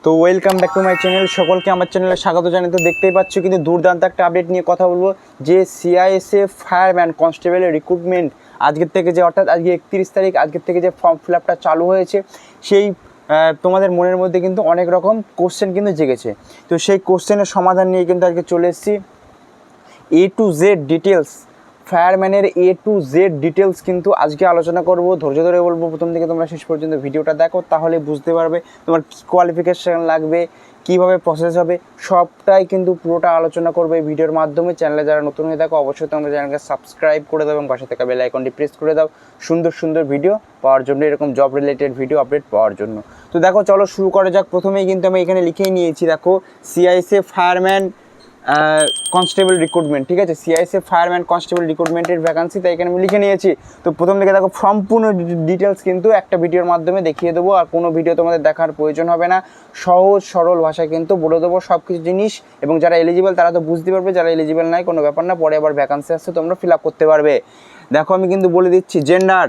তো welcome back to my channel. সকলকে আমার চ্যানেলে স্বাগত জানাই। তো দেখতেই পাচ্ছ কিন্তু দুর্দান্ত একটা আপডেট নিয়ে কথা বলবো, যে সিআইএসএফ ফায়ারম্যান কনস্টেবলের রিক্রুটমেন্ট আজকের থেকে যে অর্থাৎ আজকে 31 তারিখ আজকের থেকে যে ফর্ম ফিল আপটা চালু হয়েছে, সেই তোমাদের মনের মধ্যে কিন্তু অনেক রকম কোশ্চেন কিন্তু জেগেছে। তো সেই কোশ্চেনের সমাধান নিয়ে কিন্তু আজকে চলে এসেছি। এ to Z details, ফায়ারম্যানের A to Z details কিন্তু আজকে আলোচনা করব। ধৈর্য ধরে বলবো, প্রথম থেকে তোমরা শেষ পর্যন্ত ভিডিওটা দেখো, তাহলে বুঝতে পারবে তোমার কী কোয়ালিফিকেশান লাগবে, কীভাবে প্রসেস হবে, সবটাই কিন্তু পুরোটা আলোচনা করবে এই ভিডিওর মাধ্যমে। চ্যানেলে যারা নতুন হয়ে থাকো অবশ্যই তোমরা চ্যানেলকে সাবস্ক্রাইব করে দাও এবং পাশে থাকা বেল আইকনটি প্রেস করে দাও সুন্দর সুন্দর ভিডিও পাওয়ার জন্য, এরকম জব রিলেটেড ভিডিও আপডেট পাওয়ার জন্য। তো দেখো চলো শুরু করা যাক। প্রথমেই কিন্তু আমি এখানে লিখেই নিয়েছি, দেখো সিআইএসএফ ফায়ারম্যান কনস্টেবল রিক্রুটমেন্ট, ঠিক আছে, সিআইএসএফ ফায়ারম্যান কনস্টেবল রিক্রুটমেন্টের ভ্যাকান্সি, তাই এখানে আমি লিখে নিয়েছি। তো প্রথম থেকে দেখো সম্পূর্ণ ডিটেলস কিন্তু একটা ভিডিওর মাধ্যমে দেখিয়ে দেবো, আর কোনো ভিডিও তোমাদের দেখার প্রয়োজন হবে না। সহজ সরল ভাষায় কিন্তু বলে দেবো সব কিছু জিনিস, এবং যারা এলিজিবল তারা তো বুঝতে পারবে, যারা এলিজিবল নাই কোনো ব্যাপার না, পরে আবার ভ্যাকান্সি আসছে তোমরা ফিল আপ করতে পারবে। দেখো আমি কিন্তু বলে দিচ্ছি জেন্ডার,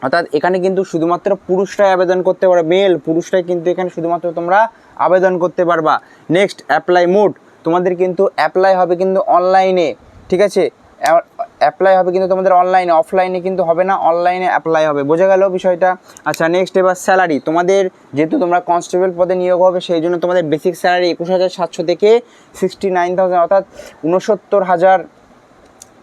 অর্থাৎ এখানে কিন্তু শুধুমাত্র পুরুষরাই আবেদন করতে পারবে, মেল পুরুষরাই কিন্তু এখানে শুধুমাত্র তোমরা আবেদন করতে পারবা। নেক্সট অ্যাপ্লাই মোড, তোমাদের কিন্তু অ্যাপ্লাই হবে কিন্তু অনলাইনে, ঠিক আছে, অ্যাপ্লাই হবে কিন্তু তোমাদের অনলাইনে, অফলাইনে কিন্তু হবে না, অনলাইনে অ্যাপ্লাই হবে, বোঝা গেল বিষয়টা। আচ্ছা নেক্সট এবার স্যালারি, তোমাদের যেহেতু তোমরা কনস্টেবল পদে নিয়োগ হবে সেই জন্য তোমাদের বেসিক স্যালারি 21,700 থেকে 69,000 অর্থাৎ 69,000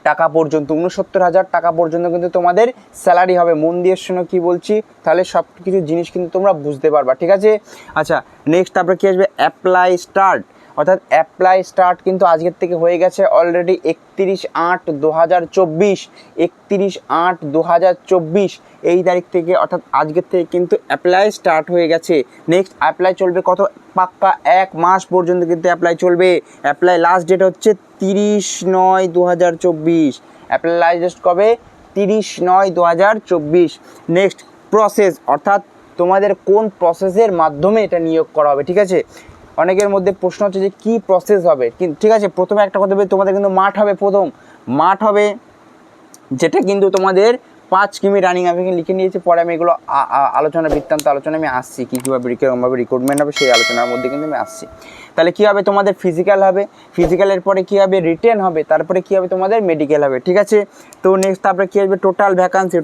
টাকা পর্যন্ত, 69,000 টাকা পর্যন্ত কিন্তু তোমাদের স্যালারি হবে। মন দিয়ে শোনো কী বলছি, তাহলে সব কিছু জিনিস কিন্তু তোমরা বুঝতে পারবা, ঠিক আছে। আচ্ছা নেক্সট তারপরে কী আসবে, অ্যাপ্লাই স্টার্ট, অর্থাৎ অ্যাপ্লাই স্টার্ট কিন্তু আজকের থেকে হয়ে গেছে অলরেডি 31/8/2024, 31/8/2024 এই তারিখ থেকে, অর্থাৎ আজকের থেকে কিন্তু অ্যাপ্লাই স্টার্ট হয়ে গেছে। নেক্সট অ্যাপ্লাই চলবে কত, পাক্কা 1 মাস পর্যন্ত কিন্তু অ্যাপ্লাই চলবে। অ্যাপ্লাই লাস্ট ডেট হচ্ছে 30/9/2024, অ্যাপ্লাই লাস্ট ডেট কবে, 30/9/2024। নেক্সট প্রসেস, অর্থাৎ তোমাদের কোন প্রসেসের মাধ্যমে এটা নিয়োগ করা হবে, ঠিক আছে। অনেকের মধ্যে প্রশ্ন হচ্ছে যে কী প্রসেস হবে, ঠিক আছে। প্রথমে একটা কথা বলি, তোমাদের কিন্তু মাঠ হবে, প্রথম মাঠ হবে যেটা কিন্তু তোমাদের 5 কিমি রানিং, আমি লিখে নিয়েছি, পরে আমি এগুলো আলোচনা বৃত্তান্ত আলোচনা আমি আসছি, কীভাবে কীরকমভাবে রিক্রুটমেন্ট হবে সেই আলোচনার মধ্যে কিন্তু আমি আসছি। তাহলে কী হবে, তোমাদের ফিজিক্যাল হবে, ফিজিক্যালের পরে কী হবে, রিটেন হবে, তারপরে কী হবে, তোমাদের মেডিকেল হবে, ঠিক আছে। তো নেক্সট তারপরে কী আসবে, টোটাল ভ্যাকান্সি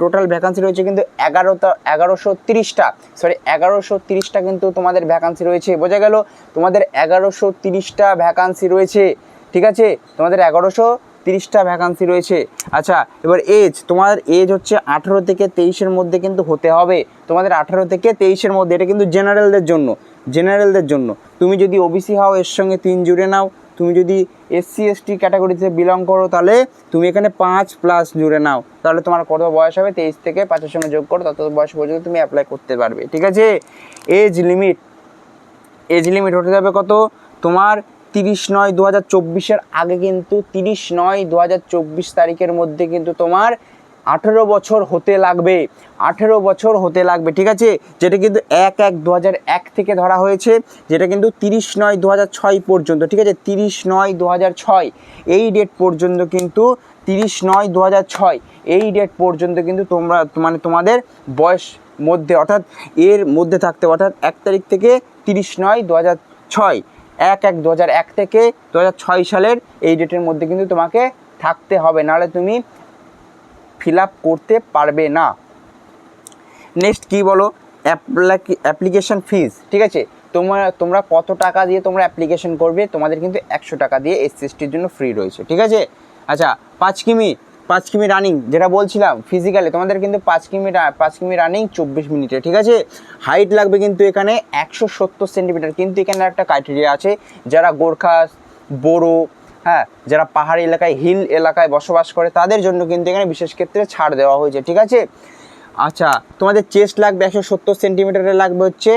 রয়েছে কিন্তু 1130টা কিন্তু তোমাদের ভ্যাকান্সি রয়েছে, বোঝা গেল, তোমাদের 1130টা ভ্যাকান্সি রয়েছে, ঠিক আছে, তোমাদের 1130টা ভ্যাকান্সি রয়েছে। আচ্ছা এবার এজ, তোমার এজ হচ্ছে 18 থেকে 23-এর মধ্যে কিন্তু হতে হবে, তোমাদের 18 থেকে 23-এর মধ্যে, এটা কিন্তু জেনারেলদের জন্য। তুমি যদি ওবিসি হও এর সঙ্গে 3 জুড়ে নাও, তুমি যদি SC ST ক্যাটাগরিতে বিলং করো তাহলে তুমি এখানে 5+ জুড়ে নাও, তাহলে তোমার কত বয়স হবে, 23 থেকে 5-এর সঙ্গে যোগ করো, তত বয়স পর্যন্ত তুমি অ্যাপ্লাই করতে পারবে, ঠিক আছে। এজ লিমিট হতে যাবে কত, তোমার 30/9/2024 আগে কিন্তু 30/9/2024 তারিখের মধ্যে কিন্তু তোমার 18 বছর হতে লাগবে, 18 বছর হতে লাগবে, ঠিক আছে। যেটা কিন্তু 1/1/2001 থেকে ধরা হয়েছে, যেটা কিন্তু 30/9/2006 পর্যন্ত, ঠিক আছে, 30/9/2006 এই ডেট পর্যন্ত কিন্তু 30/9/2006 এই ডেট পর্যন্ত কিন্তু তোমরা মানে তোমাদের বয়স মধ্যে, অর্থাৎ এর মধ্যে থাকতে, অর্থাৎ 1 তারিখ থেকে 30/9/2006, 1/1/2001 থেকে 2006 সালের এই ডেটের মধ্যে কিন্তু তোমাকে থাকতে হবে, নাহলে তুমি ফিল আপ করতে পারবে না। নেক্সট কী বলো, অ্যাপ্লিকেশন ফিজ, ঠিক আছে, তোমরা কত টাকা দিয়ে তোমরা অ্যাপ্লিকেশন করবে, তোমাদের কিন্তু 100 টাকা দিয়ে SC STর জন্য ফ্রি রয়েছে, ঠিক আছে। আচ্ছা 5 কিমি রানিং, যেটা বলছিলাম ফিজিক্যালে তোমাদের কিন্তু 5 কিমি রানিং 24 মিনিটে, ঠিক আছে। হাইট লাগবে কিন্তু এখানে 170 সেন্টিমিটার, কিন্তু এখানে একটা ক্রাইটেরিয়া আছে, যারা গোর্খা, বোরো, হ্যাঁ, যারা পাহাড়ি এলাকায় হিল এলাকায় বসবাস করে তাদের জন্য কিন্তু এখানে বিশেষ ক্ষেত্রে ছাড় দেওয়া হয়েছে, ঠিক আছে। আচ্ছা তোমাদের চেস্ট লাগবে 170 সেন্টিমিটারের, লাগবে হচ্ছে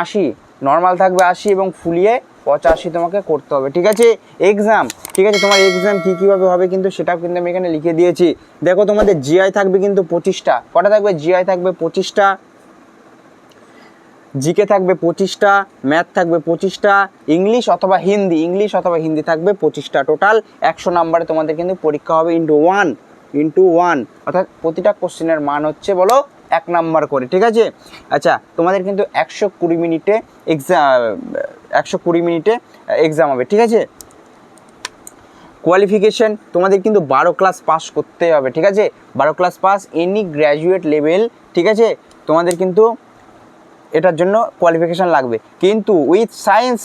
80, নর্মাল থাকবে 80 এবং ফুলিয়ে 85 তোমাকে করতে হবে, ঠিক আছে। এক্সাম, ঠিক আছে, তোমার এক্সাম কীভাবে হবে কিন্তু সেটাও কিন্তু আমি এখানে লিখে দিয়েছি। দেখো তোমাদের জিআই থাকবে কিন্তু 25টা, কটা থাকবে, জিআই থাকবে 25টা, জিকে থাকবে 25টা, ম্যাথ থাকবে 25টা, ইংলিশ অথবা হিন্দি থাকবে 25টা, টোটাল 100 নাম্বারে তোমাদের কিন্তু পরীক্ষা হবে ইন্টু ওয়ান, অর্থাৎ প্রতিটা কোশ্চেনের মান হচ্ছে বলো 1 নাম্বার করে, ঠিক আছে। আচ্ছা, তোমাদের কিন্তু 120 মিনিটে এক্সাম হবে, ঠিক আছে। কোয়ালিফিকেশান তোমাদের কিন্তু 12 ক্লাস পাস করতে হবে, ঠিক আছে। 12 class pass any graduate level, ঠিক আছে। তোমাদের কিন্তু এটার জন্য কোয়ালিফিকেশান লাগবে, কিন্তু উইথ সায়েন্স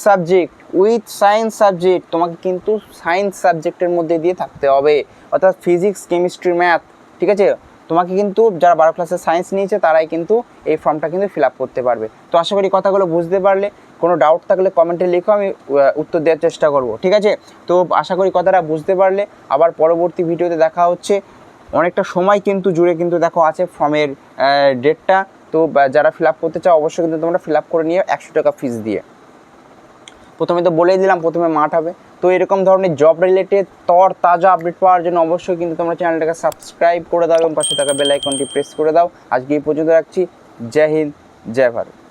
সাবজেক্ট তোমাকে কিন্তু সায়েন্স সাবজেক্টের মধ্যে দিয়ে থাকতে হবে, অর্থাৎ ফিজিক্স, কেমিস্ট্রি, ম্যাথ, ঠিক আছে। তোমাকে কিন্তু যারা 12 ক্লাসে সায়েন্স নিয়েছে তারাই কিন্তু এই ফর্মটা কিন্তু ফিল আপ করতে পারবে। তো আশা করি কথাগুলো বুঝতে পারলে। কোনো ডাউট থাকলে কমেন্টে লিখো, আমি উত্তর দেওয়ার চেষ্টা করব, ঠিক আছে। তো আশা করি কথাটা বুঝতে পারলে। আবার পরবর্তী ভিডিওতে দেখা হচ্ছে। অনেকটা সময় কিন্তু জুড়ে কিন্তু দেখো আছে ফর্মের ডেটটা। তো যারা ফিল আপ করতে চাও অবশ্যই কিন্তু তোমরা ফিল আপ করে নিয়ে 100 টাকা ফিস দিয়ে। প্রথমে তো বলেই দিলাম প্রথমে মাঠ হবে। তো এরকম ধরনের জব রিলেটেড তাজা আপডেট পাওয়ার জন্য অবশ্যই কিন্তু তোমরা চ্যানেলটাকে সাবস্ক্রাইব করে দাও এবং পাশে থাকা বেল আইকনটি প্রেস করে দাও। আজকে এই পর্যন্ত রাখছি। জয় হিন্দ, জয় ভারত।